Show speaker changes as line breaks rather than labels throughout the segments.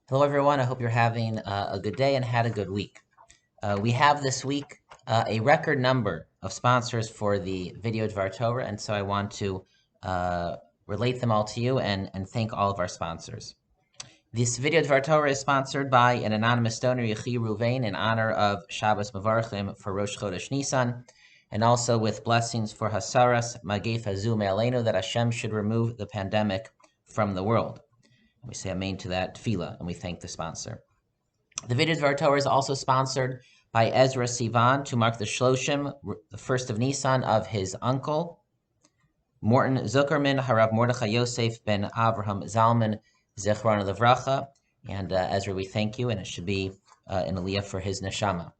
Hello, everyone. I hope you're having a good day and had a good week. We have this week a record number of sponsors for the video Dvar Torah, and so I want to uh, relate them all to you and thank all of our sponsors. This video Dvar Torah is sponsored by an anonymous donor, Yechi Ruvain, in honor of Shabbos Mavarchim for Rosh Chodesh Nisan, and also with blessings for Hasaras Magef Hazu Me'aleinu, that Hashem should remove the pandemic from the world. We say amen to that tefillah, and we thank the sponsor. The video Dvar Torah is also sponsored by Ezra Sivan to mark the Shloshim, the first of Nisan, of his uncle, Morton Zuckerman, Harav Mordechai Yosef ben Avraham Zalman, Zichron Levracha. And Ezra, we thank you, and it should be an aliyah for his neshama.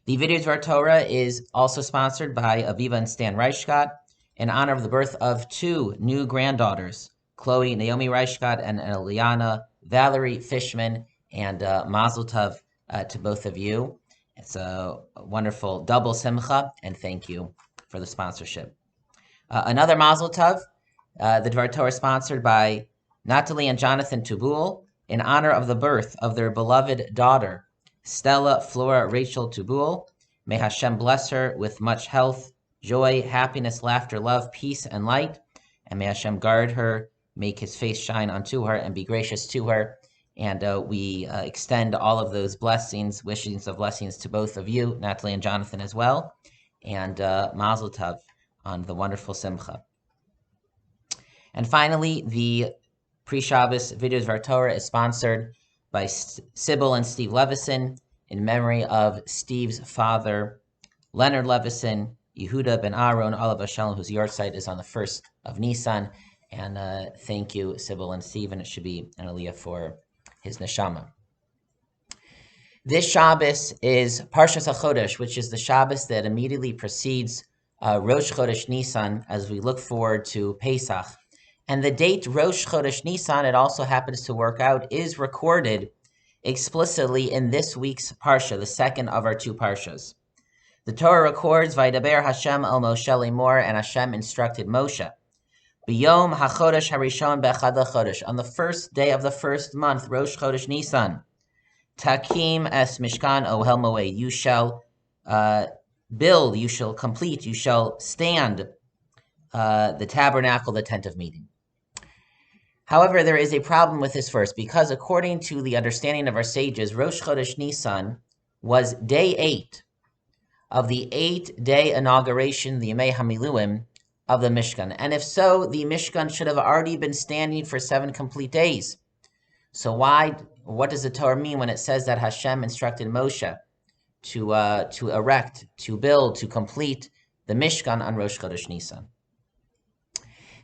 The video Dvar Torah is also sponsored by Aviva and Stan Reichgott in honor of the birth of two new granddaughters, Chloe Naomi Reichgott and Eliana Valerie Fishman, and Mazel Tov to both of you. It's a wonderful double simcha, and thank you for the sponsorship. Another Mazel Tov, the Dvar Torah is sponsored by Natalie and Jonathan Tubul in honor of the birth of their beloved daughter, Stella Flora Rachel Tubul. May Hashem bless her with much health, joy, happiness, laughter, love, peace, and light. And may Hashem guard her, make his face shine unto her, and be gracious to her. And we extend all of those blessings, wishings of blessings to both of you, Natalie and Jonathan, as well. And Mazel Tov on the wonderful Simcha. And finally, the pre-Shabbos video Dvar Torah is sponsored by Sybil and Steve Levison in memory of Steve's father, Leonard Levison, Yehuda ben Aaron, Olav Shalom, whose yahrzeit is on the 1st of Nisan. And thank you, Sybil and Steve, and it should be an aliyah for his neshama. This Shabbos is Parshat HaChodesh, which is the Shabbos that immediately precedes Rosh Chodesh Nisan, as we look forward to Pesach. And the date Rosh Chodesh Nisan, it also happens to work out, is recorded explicitly in this week's Parsha, the second of our two Parshas. The Torah records, Vaydaber Hashem el Moshe lemor, and Hashem instructed Moshe. B'yom hachodesh harishon be'echad hachodesh, on the first day of the first month, Rosh Chodesh Nisan, Takim es Mishkan Ohel Moed, you shall build, you shall complete, you shall stand the tabernacle, the tent of meeting. However, there is a problem with this verse, because according to the understanding of our sages, Rosh Chodesh Nisan was day 8 of the 8-day inauguration, the Yemei HaMiluim, of the Mishkan. And if so, the Mishkan should have already been standing for 7 complete days. So what does the Torah mean when it says that Hashem instructed Moshe to erect, to build, to complete the Mishkan on Rosh Chodesh Nisan?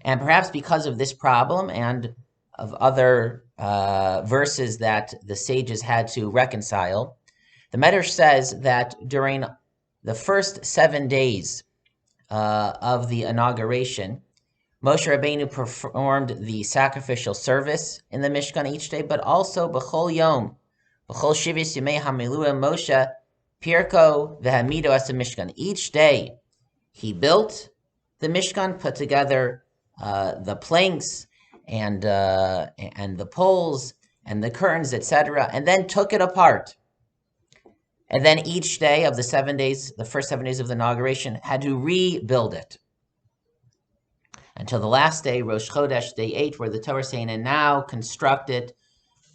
And perhaps because of this problem and of other verses that the sages had to reconcile, the Medrash says that during the first 7 days of the inauguration, Moshe Rabbeinu performed the sacrificial service in the Mishkan each day, but also B'chol Yom, B'chol Shivis Yemei HaMiluim, Moshe Pirko V'Hamido as the Mishkan. Each day he built the Mishkan, put together the planks and the poles and the curtains, etc., and then took it apart. And then each day of the 7 days, the first 7 days of the inauguration, had to rebuild it. Until the last day, Rosh Chodesh, day 8, where the Torah is saying, and now construct it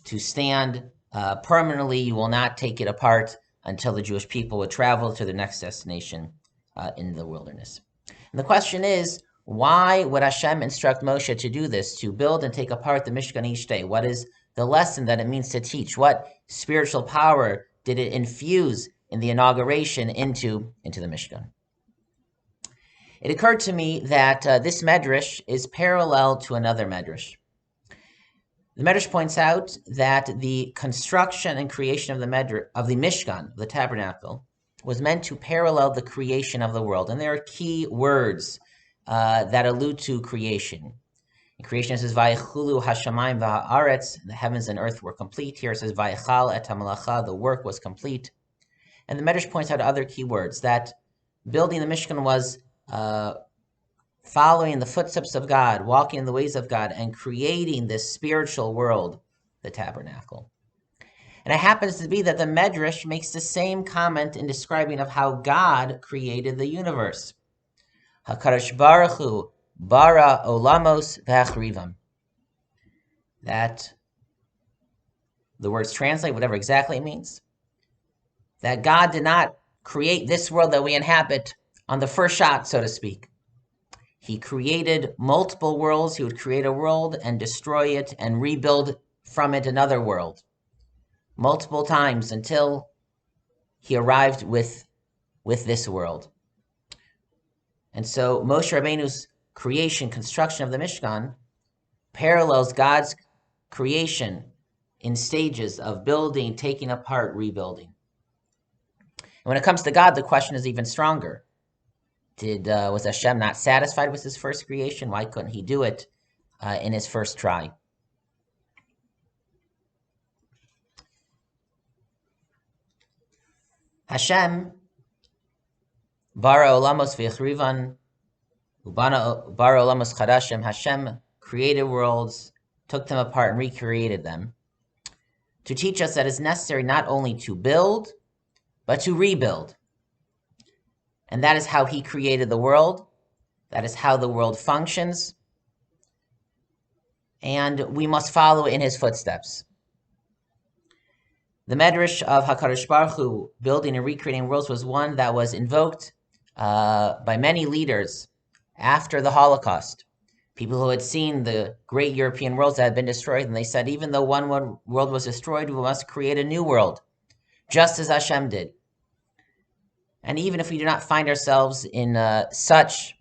to stand permanently. You will not take it apart until the Jewish people would travel to their next destination in the wilderness. And the question is, why would Hashem instruct Moshe to do this, to build and take apart the Mishkan each day? What is the lesson that it means to teach? What spiritual power did it infuse in the inauguration into the Mishkan? It occurred to me that this Medrash is parallel to another Medrash. The Medrash points out that the construction and creation of the Mishkan, the tabernacle, was meant to parallel the creation of the world. And there are key words that allude to creation. In creation, it says, Vayichulu hashamayim v'ha'aretz, the heavens and earth were complete. Here it says, Vayichal et hamalacha, the work was complete. And the Medrash points out other key words, that building the Mishkan was following the footsteps of God, walking in the ways of God, and creating this spiritual world the tabernacle. And it happens to be that the Medrash makes the same comment in describing of how God created the universe. HaKadosh Baruch Hu bara olamos v'achrivam. That the words translate, whatever exactly it means, that God did not create this world that we inhabit on the first shot, so to speak. He created multiple worlds. He would create a world and destroy it and rebuild from it another world multiple times until he arrived with this world. And so Moshe Rabbeinu's creation, construction of the Mishkan parallels God's creation in stages of building, taking apart, rebuilding. And when it comes to God, the question is even stronger. Was Hashem not satisfied with his first creation? Why couldn't he do it in his first try? Hashem bara olamos v'yachrivan ubana bara olamos chadashim. Hashem created worlds, took them apart, and recreated them to teach us that it's necessary not only to build, but to rebuild. And that is how he created the world. That is how the world functions. And we must follow in his footsteps. The Medrash of HaKadosh Baruch Hu, building and recreating worlds, was one that was invoked by many leaders after the Holocaust. People who had seen the great European worlds that had been destroyed, and they said, even though one world was destroyed, we must create a new world, just as Hashem did. And even if we do not find ourselves in such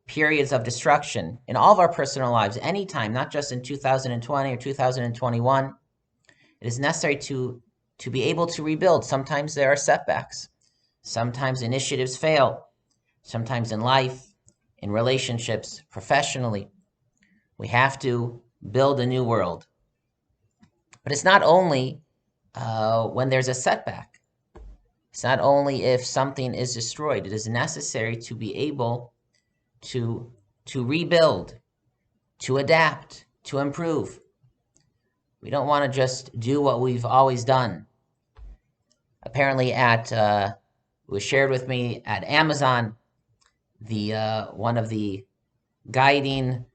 periods of destruction in all of our personal lives, anytime, not just in 2020 or 2021, it is necessary to be able to rebuild. Sometimes there are setbacks. Sometimes initiatives fail. Sometimes in life, in relationships, professionally, we have to build a new world. But it's not only when there's a setback. It's not only if something is destroyed. It is necessary to be able to rebuild, to adapt, to improve. We don't want to just do what we've always done. Apparently it was shared with me at Amazon, one of the guiding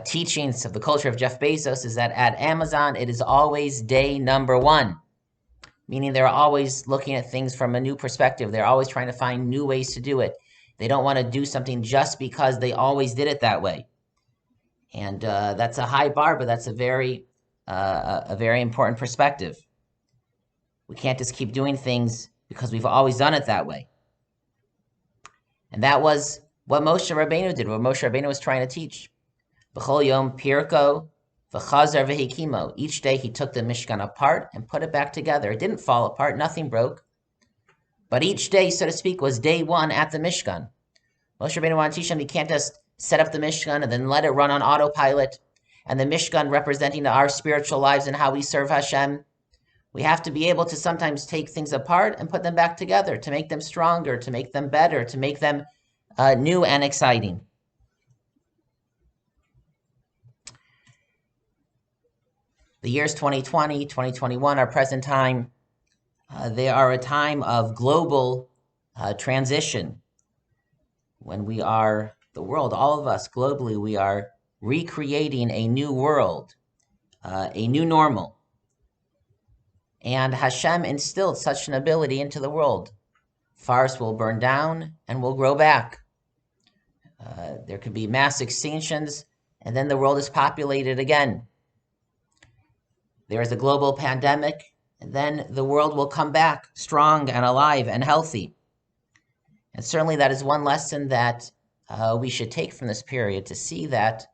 teachings of the culture of Jeff Bezos is that at Amazon, it is always day number one, meaning they're always looking at things from a new perspective. They're always trying to find new ways to do it. They don't want to do something just because they always did it that way. And that's a high bar, but that's a very important perspective. We can't just keep doing things because we've always done it that way. And that was what Moshe Rabbeinu did, what Moshe Rabbeinu was trying to teach. B'chol yom pirko v'chazar v'hikimo. Each day he took the Mishkan apart and put it back together. It didn't fall apart, nothing broke. But each day, so to speak, was day one at the Mishkan. Moshe Rabbeinu wanted to teach him you can't just set up the Mishkan and then let it run on autopilot. And the Mishkan representing our spiritual lives and how we serve Hashem. We have to be able to sometimes take things apart and put them back together to make them stronger, to make them better, to make them new and exciting. The years 2020, 2021, our present time, they are a time of global transition. When we are, the world, all of us globally, we are recreating a new world, a new normal. And Hashem instilled such an ability into the world. Forests will burn down and will grow back. There could be mass extinctions, and then the world is populated again. There is a global pandemic, and then the world will come back strong and alive and healthy. And certainly that is one lesson that we should take from this period, to see that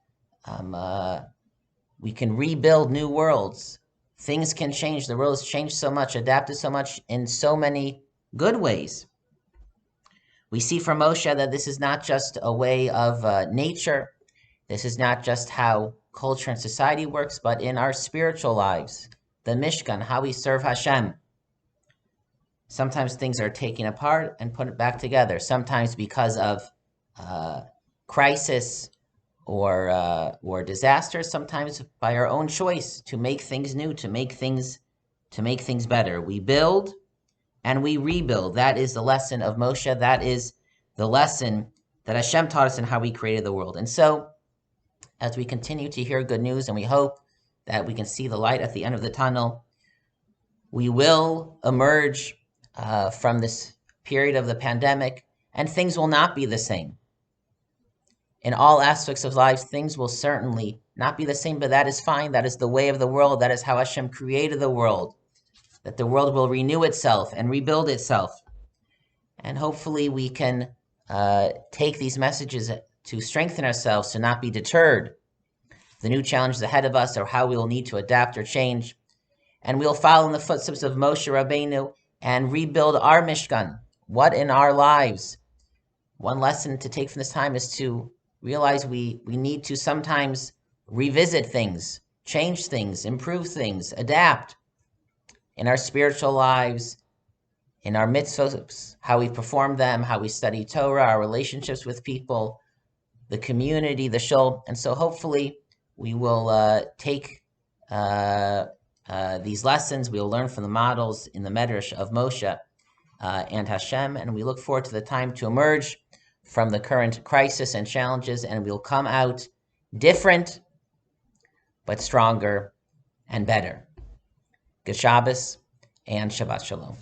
we can rebuild new worlds. Things can change. The world has changed so much, adapted so much in so many good ways. We see from Moshe that this is not just a way of nature. This is not just how culture and society works, but in our spiritual lives, the Mishkan, how we serve Hashem. Sometimes things are taken apart and put back together. Sometimes because of crisis or disasters, sometimes by our own choice to make things new, to make things better. We build and we rebuild. That is the lesson of Moshe. That is the lesson that Hashem taught us in how we created the world. And so, as we continue to hear good news, and we hope that we can see the light at the end of the tunnel, we will emerge from this period of the pandemic, and things will not be the same. In all aspects of life, things will certainly not be the same, but that is fine. That is the way of the world. That is how Hashem created the world, that the world will renew itself and rebuild itself. And hopefully we can take these messages to strengthen ourselves, to not be deterred. The new challenges ahead of us are how we will need to adapt or change. And we'll follow in the footsteps of Moshe Rabbeinu and rebuild our Mishkan. What in our lives? One lesson to take from this time is to realize we need to sometimes revisit things, change things, improve things, adapt in our spiritual lives, in our mitzvahs, how we perform them, how we study Torah, our relationships with people, the community, the shul. And so hopefully we will take these lessons, we'll learn from the models in the Medrash of Moshe and Hashem, and we look forward to the time to emerge from the current crisis and challenges, and we'll come out different, but stronger and better. Good Shabbos and Shabbat Shalom.